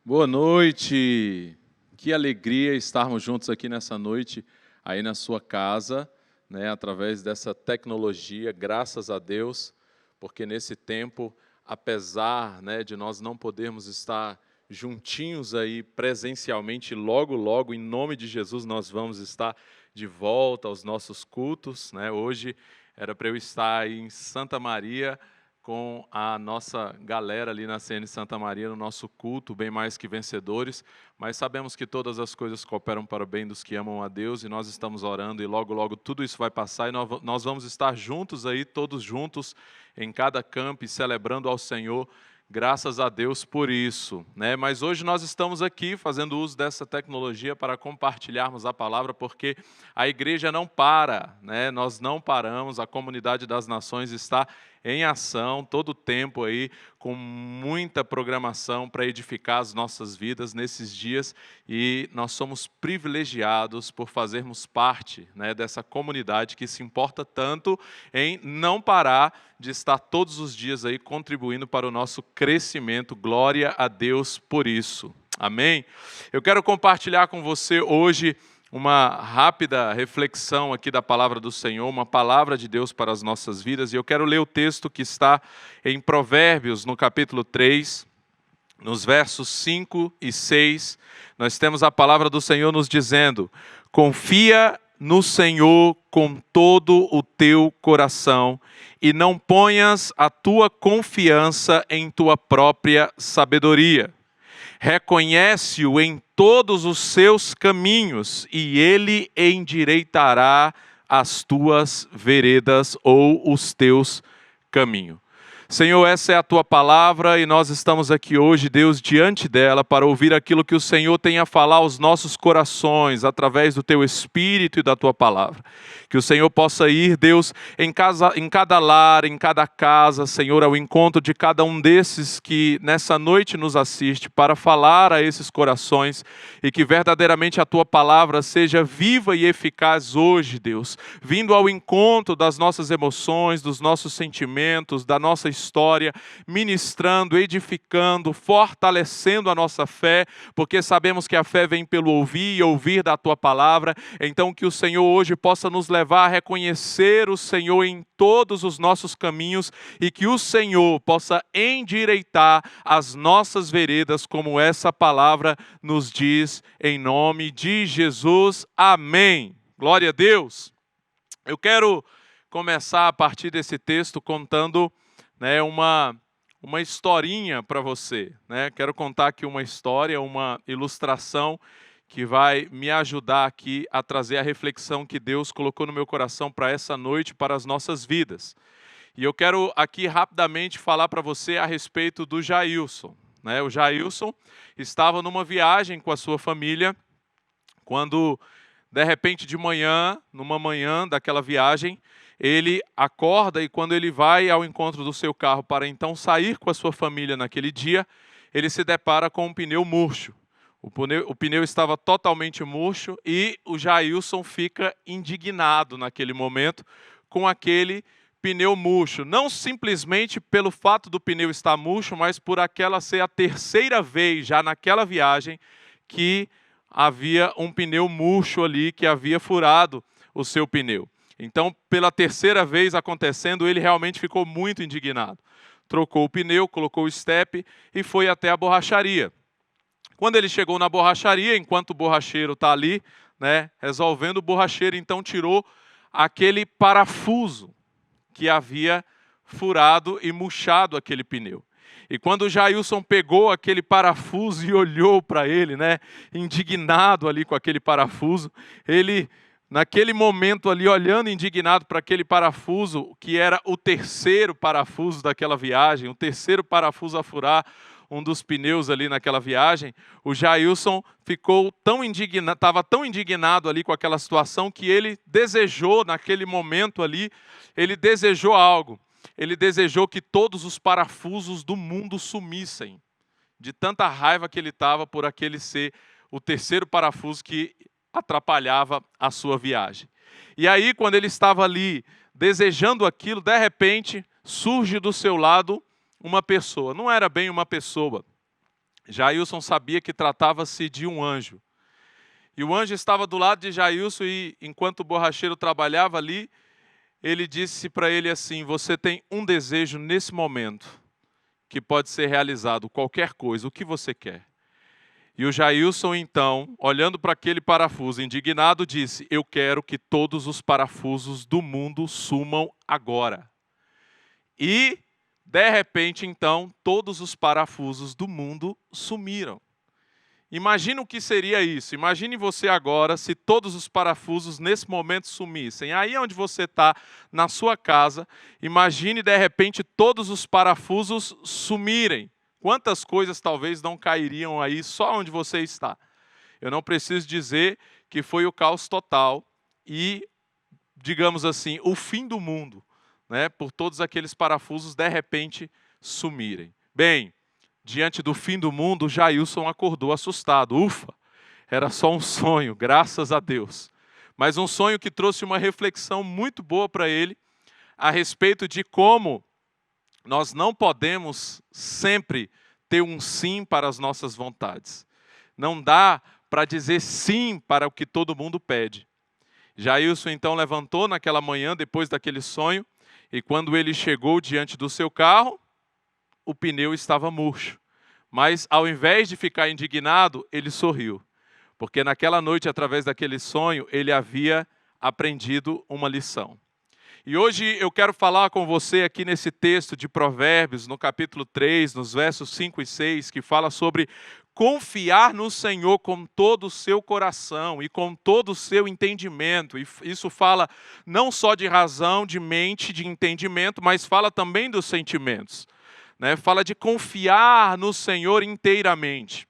Boa noite! Que alegria estarmos juntos aqui nessa noite, aí na sua casa, né, através dessa tecnologia, graças a Deus, porque nesse tempo, apesar, né, de nós não podermos estar juntinhos aí presencialmente, logo, logo, em nome de Jesus, nós vamos estar de volta aos nossos cultos, né? Hoje era para eu estar aí em Santa Maria, com a nossa galera ali na CN Santa Maria, no nosso culto, bem mais que vencedores, mas sabemos que todas as coisas cooperam para o bem dos que amam a Deus, e nós estamos orando, e logo, logo tudo isso vai passar, e nós vamos estar juntos aí, todos juntos, em cada campo, celebrando ao Senhor, graças a Deus por isso, né? Mas hoje nós estamos aqui fazendo uso dessa tecnologia para compartilharmos a palavra, porque a igreja não para, né? Nós não paramos, a comunidade das nações está em ação, todo o tempo aí, com muita programação para edificar as nossas vidas nesses dias, e nós somos privilegiados por fazermos parte, né, dessa comunidade que se importa tanto em não parar de estar todos os dias aí contribuindo para o nosso crescimento. Glória a Deus por isso. Amém? Eu quero compartilhar com você hoje uma rápida reflexão aqui da palavra do Senhor, uma palavra de Deus para as nossas vidas, e eu quero ler o texto que está em Provérbios, no capítulo 3, nos versos 5 e 6, nós temos a palavra do Senhor nos dizendo: confia no Senhor com todo o teu coração, e não ponhas a tua confiança em tua própria sabedoria. Reconhece-o em todos os seus caminhos, e ele endireitará as tuas veredas ou os teus caminhos. Senhor, essa é a tua palavra, e nós estamos aqui hoje, Deus, diante dela, para ouvir aquilo que o Senhor tem a falar aos nossos corações, através do teu Espírito e da tua palavra. Que o Senhor possa ir, Deus, em cada lar, em cada casa, Senhor, ao encontro de cada um desses que nessa noite nos assiste, para falar a esses corações, e que verdadeiramente a tua palavra seja viva e eficaz hoje, Deus, vindo ao encontro das nossas emoções, dos nossos sentimentos, da nossa história, ministrando, edificando, fortalecendo a nossa fé, porque sabemos que a fé vem pelo ouvir e ouvir da tua palavra. Então que o Senhor hoje possa nos levar a reconhecer o Senhor em todos os nossos caminhos, e que o Senhor possa endireitar as nossas veredas, como essa palavra nos diz, em nome de Jesus. Amém. Glória a Deus. Eu quero começar a partir desse texto contando, né, uma historinha para você, né? Quero contar aqui uma história, uma ilustração que vai me ajudar aqui a trazer a reflexão que Deus colocou no meu coração para essa noite, para as nossas vidas. E eu quero aqui rapidamente falar para você a respeito do Jailson, né? O Jailson estava numa viagem com a sua família, quando de repente de manhã, numa manhã daquela viagem, ele acorda, e quando ele vai ao encontro do seu carro para então sair com a sua família naquele dia, ele se depara com um pneu murcho. O pneu estava totalmente murcho, e o Jailson fica indignado naquele momento com aquele pneu murcho. Não simplesmente pelo fato do pneu estar murcho, mas por aquela ser a terceira vez já naquela viagem que havia um pneu murcho ali, que havia furado o seu pneu. Então, pela terceira vez acontecendo, ele realmente ficou muito indignado. Trocou o pneu, colocou o step e foi até a borracharia. Quando ele chegou na borracharia, enquanto o borracheiro está ali, né, resolvendo, o borracheiro então tirou aquele parafuso que havia furado e murchado aquele pneu. E quando o Jailson pegou aquele parafuso e olhou para ele, né, indignado ali com aquele parafuso, ele, naquele momento ali, olhando indignado para aquele parafuso, que era o terceiro parafuso daquela viagem, o terceiro parafuso a furar um dos pneus ali naquela viagem, o Jailson ficou tão indignado, estava tão indignado ali com aquela situação, que ele desejou, naquele momento ali, ele desejou algo. Ele desejou que todos os parafusos do mundo sumissem, de tanta raiva que ele estava por aquele ser o terceiro parafuso que atrapalhava a sua viagem. E aí, quando ele estava ali desejando aquilo, de repente surge do seu lado uma pessoa. Não era bem uma pessoa, Jailson sabia que tratava-se de um anjo. E o anjo estava do lado de Jailson e, enquanto o borracheiro trabalhava ali, ele disse para ele assim: você tem um desejo nesse momento, que pode ser realizado, qualquer coisa, o que você quer. E o Jailson, então, olhando para aquele parafuso, indignado, disse: eu quero que todos os parafusos do mundo sumam agora. E, de repente, então, todos os parafusos do mundo sumiram. Imagina o que seria isso. Imagine você agora se todos os parafusos nesse momento sumissem. Aí onde você está, na sua casa, imagine de repente todos os parafusos sumirem. Quantas coisas talvez não cairiam aí só onde você está? Eu não preciso dizer que foi o caos total e, digamos assim, o fim do mundo, né? Por todos aqueles parafusos de repente sumirem. Bem, diante do fim do mundo, Jailson acordou assustado. Ufa, era só um sonho, graças a Deus. Mas um sonho que trouxe uma reflexão muito boa para ele a respeito de como nós não podemos sempre ter um sim para as nossas vontades. Não dá para dizer sim para o que todo mundo pede. Jailson então levantou naquela manhã, depois daquele sonho, e quando ele chegou diante do seu carro, o pneu estava murcho. Mas, ao invés de ficar indignado, ele sorriu. Porque naquela noite, através daquele sonho, ele havia aprendido uma lição. E hoje eu quero falar com você aqui nesse texto de Provérbios, no capítulo 3, nos versos 5 e 6, que fala sobre confiar no Senhor com todo o seu coração e com todo o seu entendimento. E isso fala não só de razão, de mente, de entendimento, mas fala também dos sentimentos. Fala de confiar no Senhor inteiramente.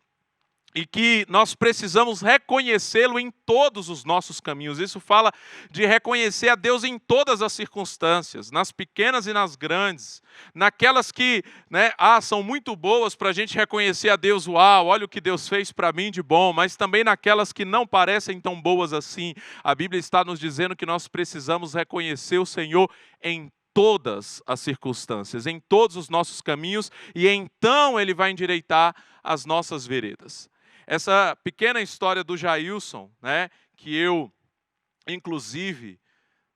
E que nós precisamos reconhecê-lo em todos os nossos caminhos. Isso fala de reconhecer a Deus em todas as circunstâncias, nas pequenas e nas grandes. Naquelas que são muito boas para a gente reconhecer a Deus, uau, olha o que Deus fez para mim de bom, mas também naquelas que não parecem tão boas assim. A Bíblia está nos dizendo que nós precisamos reconhecer o Senhor em todas as circunstâncias, em todos os nossos caminhos, e então Ele vai endireitar as nossas veredas. Essa pequena história do Jailson, que eu, inclusive,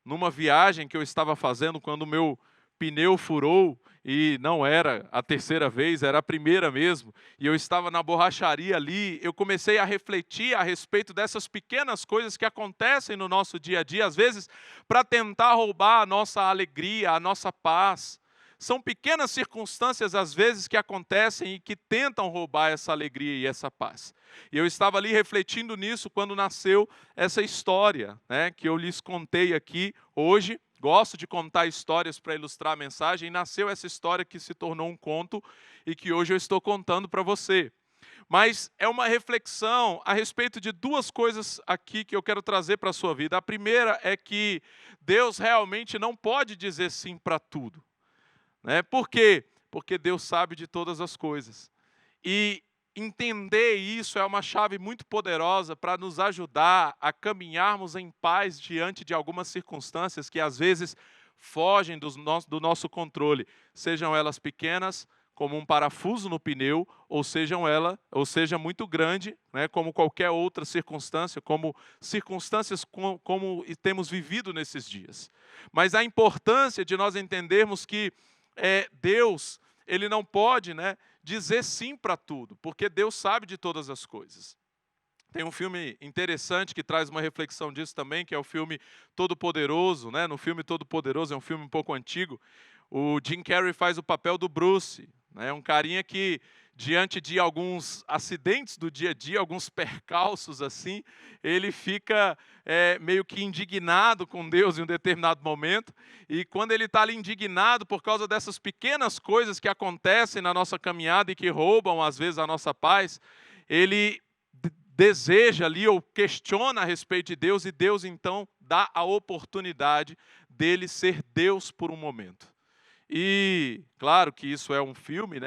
numa viagem que eu estava fazendo, quando o meu pneu furou, e não era a terceira vez, era a primeira mesmo, e eu estava na borracharia ali, eu comecei a refletir a respeito dessas pequenas coisas que acontecem no nosso dia a dia, às vezes para tentar roubar a nossa alegria, a nossa paz. São pequenas circunstâncias, às vezes, que acontecem e que tentam roubar essa alegria e essa paz. E eu estava ali refletindo nisso quando nasceu essa história, que eu lhes contei aqui hoje. Gosto de contar histórias para ilustrar a mensagem. E nasceu essa história que se tornou um conto e que hoje eu estou contando para você. Mas é uma reflexão a respeito de duas coisas aqui que eu quero trazer para a sua vida. A primeira é que Deus realmente não pode dizer sim para tudo. Por quê? Porque Deus sabe de todas as coisas. E entender isso é uma chave muito poderosa para nos ajudar a caminharmos em paz diante de algumas circunstâncias que às vezes fogem do nosso controle, sejam elas pequenas, como um parafuso no pneu, ou seja muito grande, como qualquer outra circunstância, como circunstâncias como temos vivido nesses dias. Mas a importância de nós entendermos que Deus, Ele não pode dizer sim para tudo, porque Deus sabe de todas as coisas. Tem um filme interessante que traz uma reflexão disso também, que é o filme Todo-Poderoso. No filme Todo-Poderoso, é um filme um pouco antigo, o Jim Carrey faz o papel do Bruce, um carinha que, diante de alguns acidentes do dia a dia, alguns percalços assim, ele fica meio que indignado com Deus em um determinado momento, e quando ele está ali indignado por causa dessas pequenas coisas que acontecem na nossa caminhada e que roubam às vezes a nossa paz, ele deseja ali ou questiona a respeito de Deus, e Deus então dá a oportunidade dele ser Deus por um momento. E claro que isso é um filme,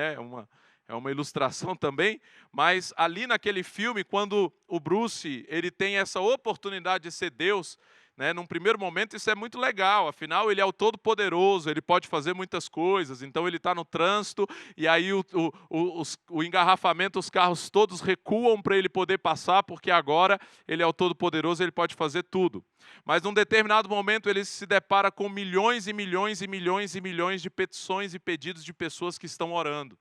é uma ilustração também, mas ali naquele filme, quando o Bruce ele tem essa oportunidade de ser Deus, né? Num primeiro momento isso é muito legal, afinal ele é o Todo-Poderoso, ele pode fazer muitas coisas, então ele está no trânsito e aí o engarrafamento, os carros todos recuam para ele poder passar, porque agora ele é o Todo-Poderoso, ele pode fazer tudo. Mas num determinado momento ele se depara com milhões e milhões e milhões e milhões de petições e pedidos de pessoas que estão orando.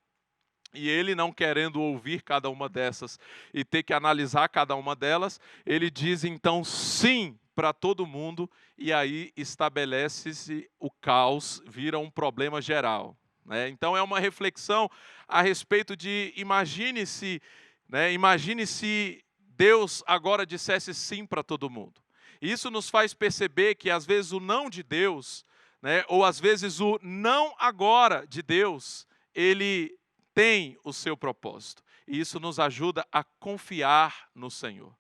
E ele, não querendo ouvir cada uma dessas e ter que analisar cada uma delas, ele diz então sim para todo mundo, e aí estabelece-se o caos, vira um problema geral, né? Então é uma reflexão a respeito de, imagine se Deus agora dissesse sim para todo mundo. Isso nos faz perceber que às vezes o não de Deus, né, ou às vezes o não agora de Deus, ele tem o seu propósito. E isso nos ajuda a confiar no Senhor,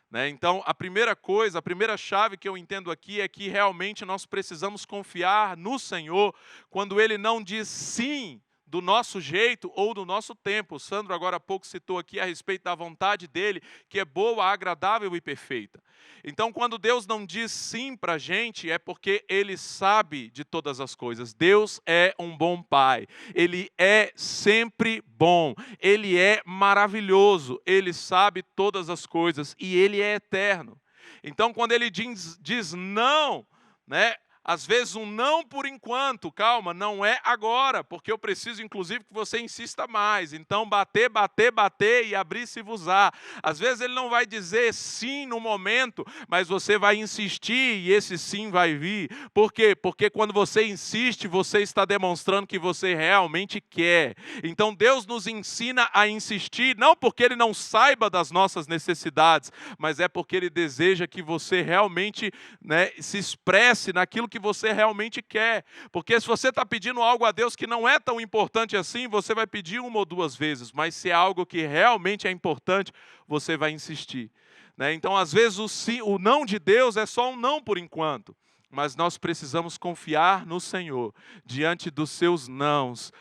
né? Então, a primeira coisa, a primeira chave que eu entendo aqui é que realmente nós precisamos confiar no Senhor quando Ele não diz sim do nosso jeito ou do nosso tempo. O Sandro agora há pouco citou aqui a respeito da vontade dEle, que é boa, agradável e perfeita. Então, quando Deus não diz sim para a gente, é porque Ele sabe de todas as coisas. Deus é um bom Pai. Ele é sempre bom. Ele é maravilhoso. Ele sabe todas as coisas e Ele é eterno. Então, quando Ele diz não, né? Às vezes um não por enquanto, calma, não é agora, porque eu preciso inclusive que você insista mais. Então bater, bater, bater e abrir-se-vos-á. Às vezes ele não vai dizer sim no momento, mas você vai insistir e esse sim vai vir. Por quê? Porque quando você insiste, você está demonstrando que você realmente quer. Então Deus nos ensina a insistir, não porque Ele não saiba das nossas necessidades, mas é porque Ele deseja que você realmente, né, se expresse naquilo que você realmente quer. Porque se você está pedindo algo a Deus que não é tão importante assim, você vai pedir uma ou duas vezes, mas se é algo que realmente é importante, você vai insistir, né? Então, às vezes, o não de Deus é só um não por enquanto, mas nós precisamos confiar no Senhor, diante dos seus nãos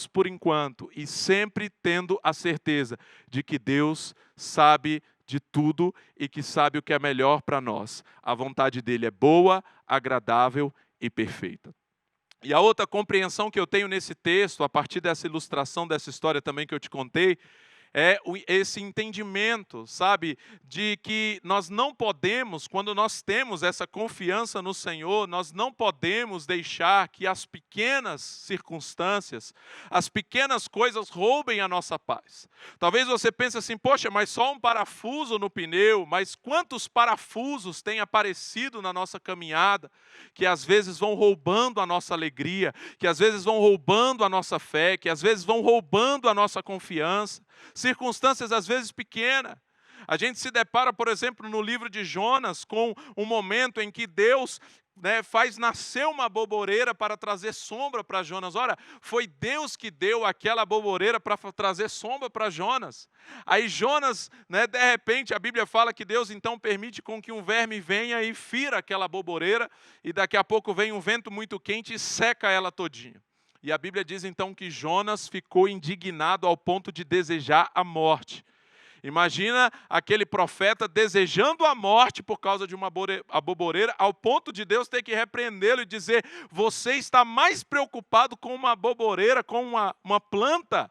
por enquanto, e sempre tendo a certeza de que Deus sabe de tudo e que sabe o que é melhor para nós. A vontade dele é boa, agradável e perfeita. E a outra compreensão que eu tenho nesse texto, a partir dessa ilustração, dessa história também que eu te contei, é esse entendimento, sabe, de que nós não podemos, quando nós temos essa confiança no Senhor, nós não podemos deixar que as pequenas circunstâncias, as pequenas coisas roubem a nossa paz. Talvez você pense assim, poxa, mas só um parafuso no pneu, mas quantos parafusos têm aparecido na nossa caminhada, que às vezes vão roubando a nossa alegria, que às vezes vão roubando a nossa fé, que às vezes vão roubando a nossa confiança. Circunstâncias às vezes pequenas. A gente se depara, por exemplo, no livro de Jonas, com um momento em que Deus, né, faz nascer uma boboreira para trazer sombra para Jonas. Ora, foi Deus que deu aquela boboreira para trazer sombra para Jonas. Aí Jonas, né, de repente, a Bíblia fala que Deus então permite com que um verme venha e fira aquela boboreira, e daqui a pouco vem um vento muito quente e seca ela todinha. E a Bíblia diz então que Jonas ficou indignado ao ponto de desejar a morte. Imagina aquele profeta desejando a morte por causa de uma boboreira, ao ponto de Deus ter que repreendê-lo e dizer: você está mais preocupado com uma boboreira, com uma planta,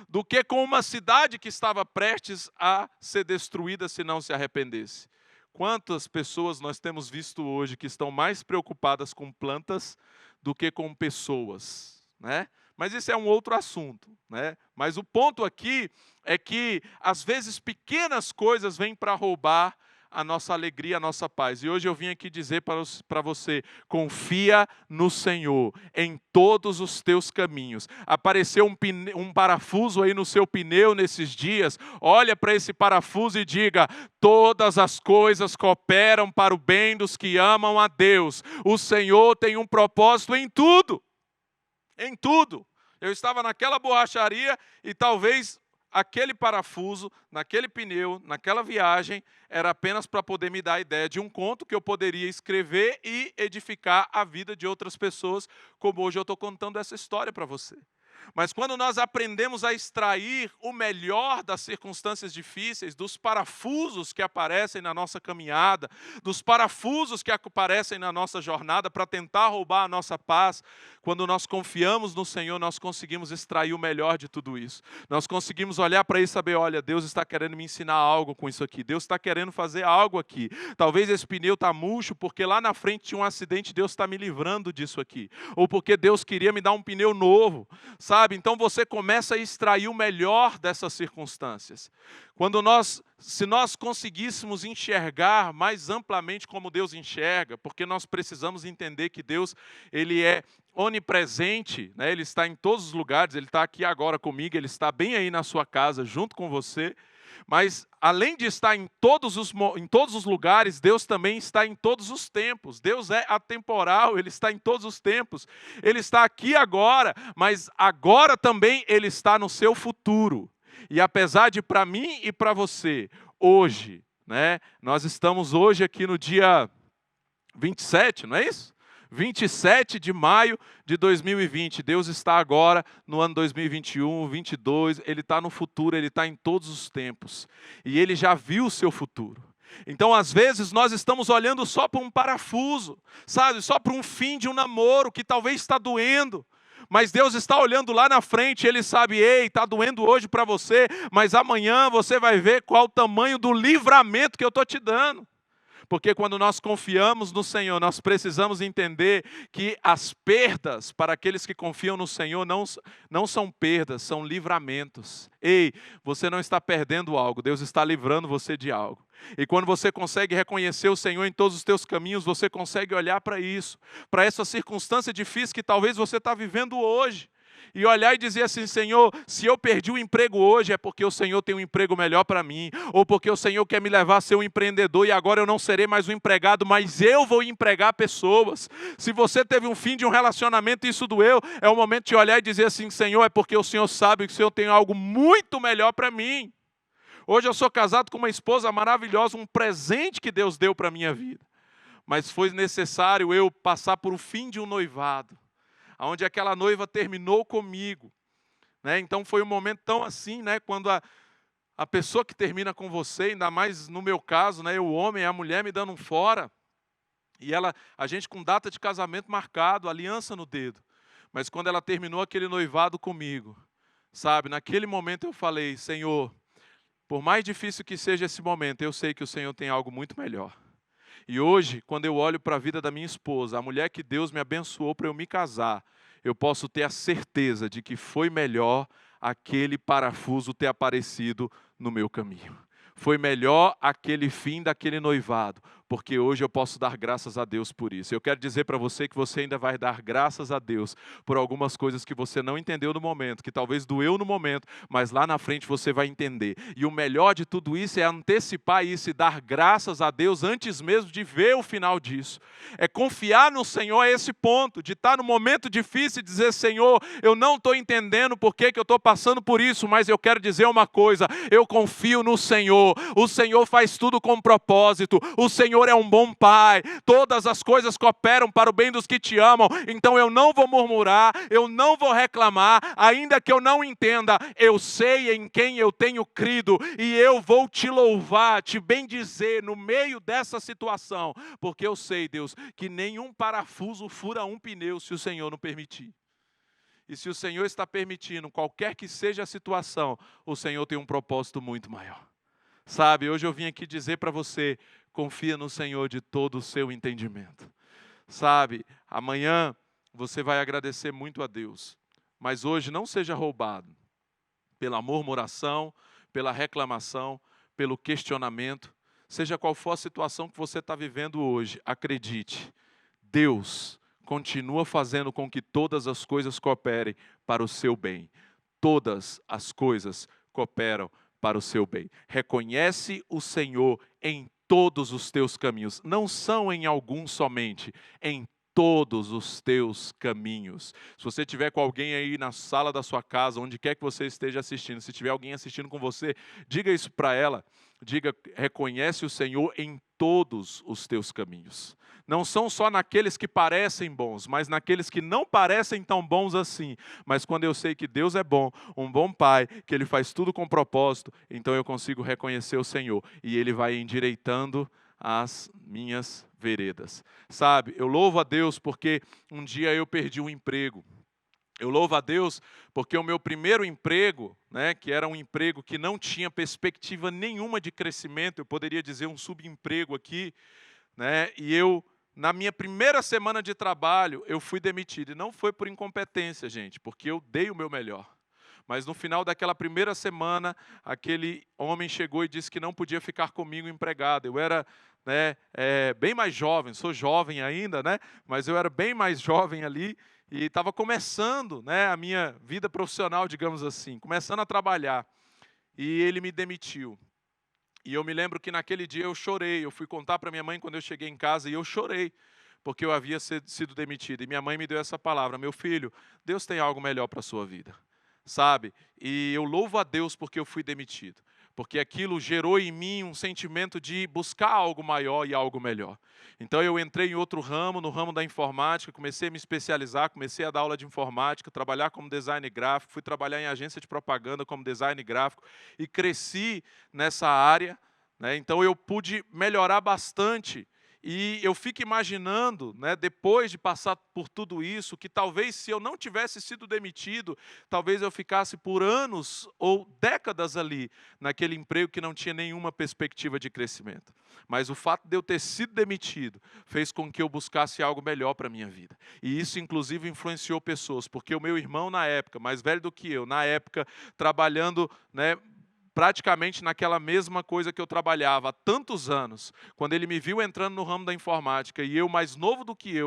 do que com uma cidade que estava prestes a ser destruída se não se arrependesse. Quantas pessoas nós temos visto hoje que estão mais preocupadas com plantas do que com pessoas, né? Mas isso é um outro assunto, né? Mas o ponto aqui é que às vezes pequenas coisas vêm para roubar a nossa alegria, a nossa paz. E hoje eu vim aqui dizer para você: confia no Senhor em todos os teus caminhos. Apareceu um parafuso aí no seu pneu nesses dias, olha para esse parafuso e diga: todas as coisas cooperam para o bem dos que amam a Deus. O Senhor tem um propósito em tudo. Em tudo. Eu estava naquela borracharia e talvez aquele parafuso, naquele pneu, naquela viagem, era apenas para poder me dar a ideia de um conto que eu poderia escrever e edificar a vida de outras pessoas, como hoje eu estou contando essa história para você. Mas quando nós aprendemos a extrair o melhor das circunstâncias difíceis, dos parafusos que aparecem na nossa caminhada, dos parafusos que aparecem na nossa jornada para tentar roubar a nossa paz, quando nós confiamos no Senhor, nós conseguimos extrair o melhor de tudo isso. Nós conseguimos olhar para isso e saber, olha, Deus está querendo me ensinar algo com isso aqui. Deus está querendo fazer algo aqui. Talvez esse pneu está murcho porque lá na frente tinha um acidente, Deus está me livrando disso aqui. Ou porque Deus queria me dar um pneu novo, sabe? Então você começa a extrair o melhor dessas circunstâncias. Se nós conseguíssemos enxergar mais amplamente como Deus enxerga, porque nós precisamos entender que Deus, Ele é onipresente, né? Ele está em todos os lugares, Ele está aqui agora comigo, Ele está bem aí na sua casa, junto com você. Mas, além de estar em todos os lugares, Deus também está em todos os tempos. Deus é atemporal, Ele está em todos os tempos. Ele está aqui agora, mas agora também Ele está no seu futuro. E apesar de para mim e para você, hoje, né, nós estamos hoje aqui no dia 27, não é isso? 27 de maio de 2020, Deus está agora no ano 2021, 22, Ele está no futuro, Ele está em todos os tempos, e Ele já viu o seu futuro. Então, às vezes, nós estamos olhando só para um parafuso, sabe, só para um fim de um namoro que talvez está doendo, mas Deus está olhando lá na frente, Ele sabe, ei, está doendo hoje para você, mas amanhã você vai ver qual o tamanho do livramento que eu estou te dando. Porque quando nós confiamos no Senhor, nós precisamos entender que as perdas para aqueles que confiam no Senhor não são perdas, são livramentos. Ei, você não está perdendo algo, Deus está livrando você de algo. E quando você consegue reconhecer o Senhor em todos os teus caminhos, você consegue olhar para isso, para essa circunstância difícil que talvez você está vivendo hoje. E olhar e dizer assim, Senhor, se eu perdi o emprego hoje é porque o Senhor tem um emprego melhor para mim, ou porque o Senhor quer me levar a ser um empreendedor e agora eu não serei mais um empregado, mas eu vou empregar pessoas. Se você teve um fim de um relacionamento e isso doeu, é o momento de olhar e dizer assim, Senhor, é porque o Senhor sabe que o Senhor tem algo muito melhor para mim. Hoje eu sou casado com uma esposa maravilhosa, um presente que Deus deu para a minha vida. Mas foi necessário eu passar por o fim de um noivado, onde aquela noiva terminou comigo, né? Então foi um momento tão assim, né? Quando a pessoa que termina com você, ainda mais no meu caso, né? O homem e a mulher me dando um fora, e a gente com data de casamento marcado, aliança no dedo, mas quando ela terminou aquele noivado comigo, sabe? Naquele momento eu falei, Senhor, por mais difícil que seja esse momento, eu sei que o Senhor tem algo muito melhor. E hoje, quando eu olho para a vida da minha esposa, a mulher que Deus me abençoou para eu me casar, eu posso ter a certeza de que foi melhor aquele parafuso ter aparecido no meu caminho. Foi melhor aquele fim daquele noivado, porque hoje eu posso dar graças a Deus por isso. Eu quero dizer para você que você ainda vai dar graças a Deus por algumas coisas que você não entendeu no momento, que talvez doeu no momento, mas lá na frente você vai entender. E o melhor de tudo isso é antecipar isso e dar graças a Deus antes mesmo de ver o final disso. É confiar no Senhor a esse ponto, de estar no momento difícil e dizer, Senhor, eu não estou entendendo por que eu estou passando por isso, mas eu quero dizer uma coisa, eu confio no Senhor. O Senhor faz tudo com propósito, o Senhor é um bom Pai, todas as coisas cooperam para o bem dos que te amam, então eu não vou murmurar, eu não vou reclamar, ainda que eu não entenda, eu sei em quem eu tenho crido, e eu vou te louvar, te bendizer no meio dessa situação, porque eu sei, Deus, que nenhum parafuso fura um pneu se o Senhor não permitir. E se o Senhor está permitindo, qualquer que seja a situação, o Senhor tem um propósito muito maior. Sabe, hoje eu vim aqui dizer para você, confia no Senhor de todo o seu entendimento. Sabe, amanhã você vai agradecer muito a Deus, mas hoje não seja roubado pela murmuração, pela reclamação, pelo questionamento, seja qual for a situação que você está vivendo hoje, acredite, Deus continua fazendo com que todas as coisas cooperem para o seu bem. Todas as coisas cooperam para o seu bem. Reconhece o Senhor em todos os teus caminhos. Não são em alguns somente, em todos os teus caminhos. Se você tiver com alguém aí na sala da sua casa, onde quer que você esteja assistindo, se tiver alguém assistindo com você, diga isso para ela. Diga, reconhece o Senhor em todos os teus caminhos. Não são só naqueles que parecem bons, mas naqueles que não parecem tão bons assim. Mas quando eu sei que Deus é bom, um bom Pai, que Ele faz tudo com propósito, então eu consigo reconhecer o Senhor. E Ele vai endireitando as minhas veredas. Sabe, eu louvo a Deus porque um dia eu perdi um emprego. Eu louvo a Deus porque o meu primeiro emprego, que era um emprego que não tinha perspectiva nenhuma de crescimento, eu poderia dizer um subemprego aqui, e eu, na minha primeira semana de trabalho, eu fui demitido. E não foi por incompetência, gente, porque eu dei o meu melhor. Mas no final daquela primeira semana, aquele homem chegou e disse que não podia ficar comigo empregado. Eu era bem mais jovem, sou jovem ainda, mas eu era bem mais jovem ali e estava começando a minha vida profissional, digamos assim, começando a trabalhar. E ele me demitiu. E eu me lembro que naquele dia eu chorei. Eu fui contar para minha mãe quando eu cheguei em casa e eu chorei, porque eu havia sido demitido. E minha mãe me deu essa palavra: meu filho, Deus tem algo melhor para a sua vida. Sabe? E eu louvo a Deus porque eu fui demitido. Porque aquilo gerou em mim um sentimento de buscar algo maior e algo melhor. Então eu entrei em outro ramo, no ramo da informática, comecei a me especializar, comecei a dar aula de informática, trabalhar como design gráfico, fui trabalhar em agência de propaganda como design gráfico e cresci nessa área. Então eu pude melhorar bastante. E eu fico imaginando, depois de passar por tudo isso, que talvez se eu não tivesse sido demitido, talvez eu ficasse por anos ou décadas ali, naquele emprego que não tinha nenhuma perspectiva de crescimento. Mas o fato de eu ter sido demitido fez com que eu buscasse algo melhor para a minha vida. E isso, inclusive, influenciou pessoas, porque o meu irmão, na época, mais velho do que eu, na época, trabalhando, praticamente naquela mesma coisa que eu trabalhava há tantos anos, quando ele me viu entrando no ramo da informática e eu mais novo do que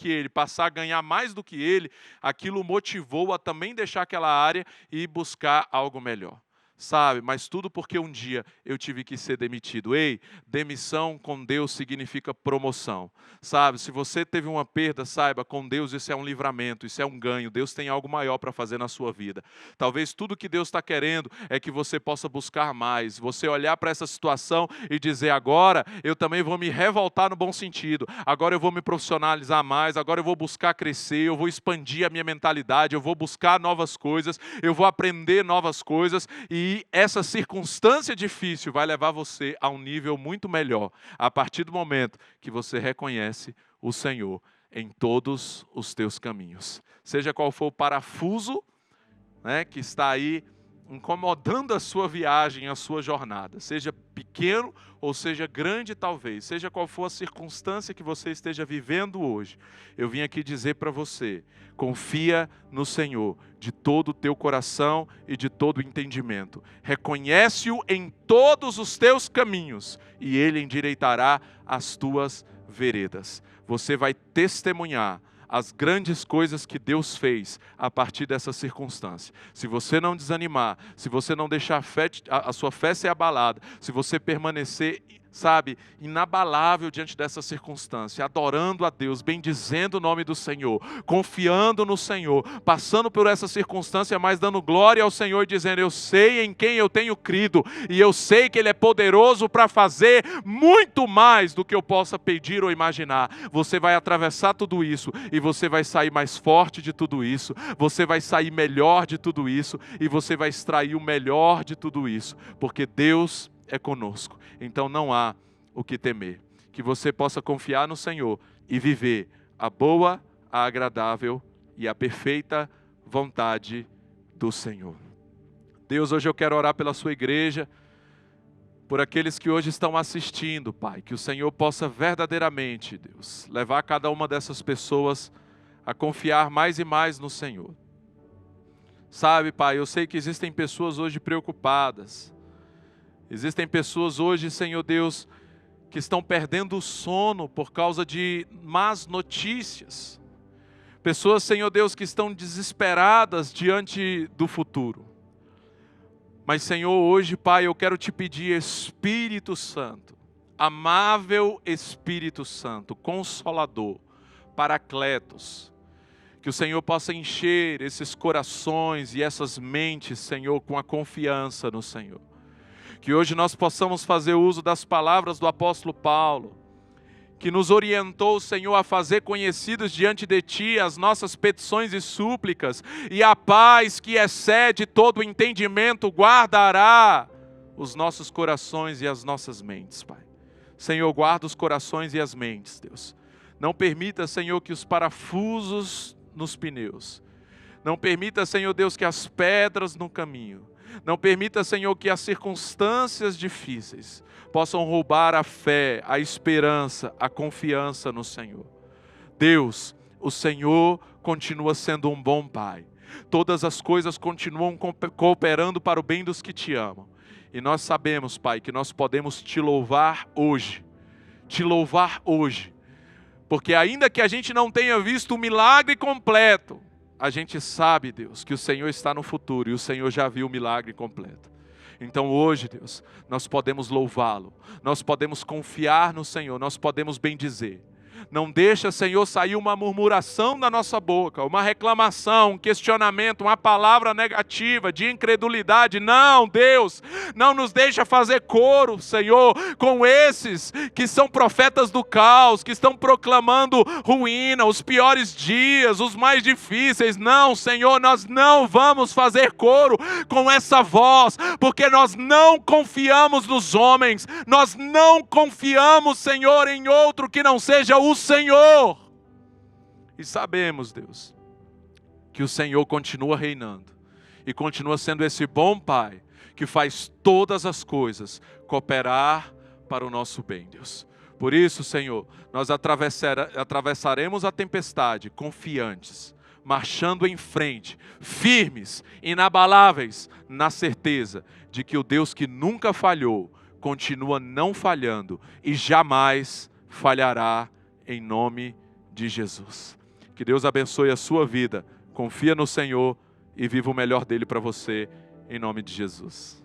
ele, passar a ganhar mais do que ele, aquilo motivou a também deixar aquela área e buscar algo melhor. Sabe, mas tudo porque um dia eu tive que ser demitido. Ei, demissão com Deus significa promoção. Sabe, se você teve uma perda, saiba, com Deus isso é um livramento, isso é um ganho. Deus tem algo maior para fazer na sua vida. Talvez tudo que Deus está querendo é que você possa buscar mais. Você olhar para essa situação e dizer: agora eu também vou me revoltar no bom sentido. Agora eu vou me profissionalizar mais. Agora eu vou buscar crescer. Eu vou expandir a minha mentalidade. Eu vou buscar novas coisas. Eu vou aprender novas coisas. E essa circunstância difícil vai levar você a um nível muito melhor, a partir do momento que você reconhece o Senhor em todos os teus caminhos. Seja qual for o parafuso que está aí incomodando a sua viagem, a sua jornada, seja pequeno ou seja grande talvez, seja qual for a circunstância que você esteja vivendo hoje, eu vim aqui dizer para você: confia no Senhor de todo o teu coração e de todo o entendimento. Reconhece-o em todos os teus caminhos e Ele endireitará as tuas veredas. Você vai testemunhar as grandes coisas que Deus fez a partir dessa circunstância. Se você não desanimar, se você não deixar a sua fé ser abalada, se você permanecer, inabalável diante dessa circunstância, adorando a Deus, bendizendo o nome do Senhor, confiando no Senhor, passando por essa circunstância, mas dando glória ao Senhor e dizendo: eu sei em quem eu tenho crido, e eu sei que Ele é poderoso para fazer muito mais do que eu possa pedir ou imaginar. Você vai atravessar tudo isso, e você vai sair mais forte de tudo isso, você vai sair melhor de tudo isso, e você vai extrair o melhor de tudo isso, porque Deus é conosco. Então não há o que temer. Que você possa confiar no Senhor e viver a boa, a agradável e a perfeita vontade do Senhor. Deus, hoje eu quero orar pela sua igreja, por aqueles que hoje estão assistindo, Pai, que o Senhor possa verdadeiramente, Deus, levar cada uma dessas pessoas a confiar mais e mais no Senhor. Sabe, Pai, eu sei que existem pessoas hoje preocupadas. Existem pessoas hoje, Senhor Deus, que estão perdendo o sono por causa de más notícias. Pessoas, Senhor Deus, que estão desesperadas diante do futuro. Mas, Senhor, hoje, Pai, eu quero te pedir, Espírito Santo, amável Espírito Santo, Consolador, Paracletos, que o Senhor possa encher esses corações e essas mentes, Senhor, com a confiança no Senhor. Que hoje nós possamos fazer uso das palavras do apóstolo Paulo, que nos orientou, Senhor, a fazer conhecidos diante de Ti as nossas petições e súplicas, e a paz que excede todo o entendimento guardará os nossos corações e as nossas mentes, Pai. Senhor, guarda os corações e as mentes, Deus. Não permita, Senhor, que os parafusos nos pneus, não permita, Senhor Deus, que as pedras no caminho, não permita, Senhor, que as circunstâncias difíceis possam roubar a fé, a esperança, a confiança no Senhor. Deus, o Senhor continua sendo um bom Pai. Todas as coisas continuam cooperando para o bem dos que Te amam. E nós sabemos, Pai, que nós podemos Te louvar hoje. Te louvar hoje. Porque ainda que a gente não tenha visto o milagre completo, a gente sabe, Deus, que o Senhor está no futuro e o Senhor já viu o milagre completo. Então hoje, Deus, nós podemos louvá-lo, nós podemos confiar no Senhor, nós podemos bendizer. Não deixa, Senhor, sair uma murmuração da nossa boca, uma reclamação, um questionamento, uma palavra negativa, de incredulidade. Não, Deus, não nos deixa fazer coro, Senhor, com esses que são profetas do caos, que estão proclamando ruína, os piores dias, os mais difíceis. Não, Senhor, nós não vamos fazer coro com essa voz, porque nós não confiamos nos homens, nós não confiamos, Senhor, em outro que não seja o Senhor. E sabemos, Deus, que o Senhor continua reinando e continua sendo esse bom Pai que faz todas as coisas cooperar para o nosso bem, Deus. Por isso, Senhor, nós atravessaremos a tempestade confiantes, marchando em frente, firmes, inabaláveis, na certeza de que o Deus que nunca falhou continua não falhando e jamais falhará, em nome de Jesus. Que Deus abençoe a sua vida. Confia no Senhor e viva o melhor dele para você, em nome de Jesus.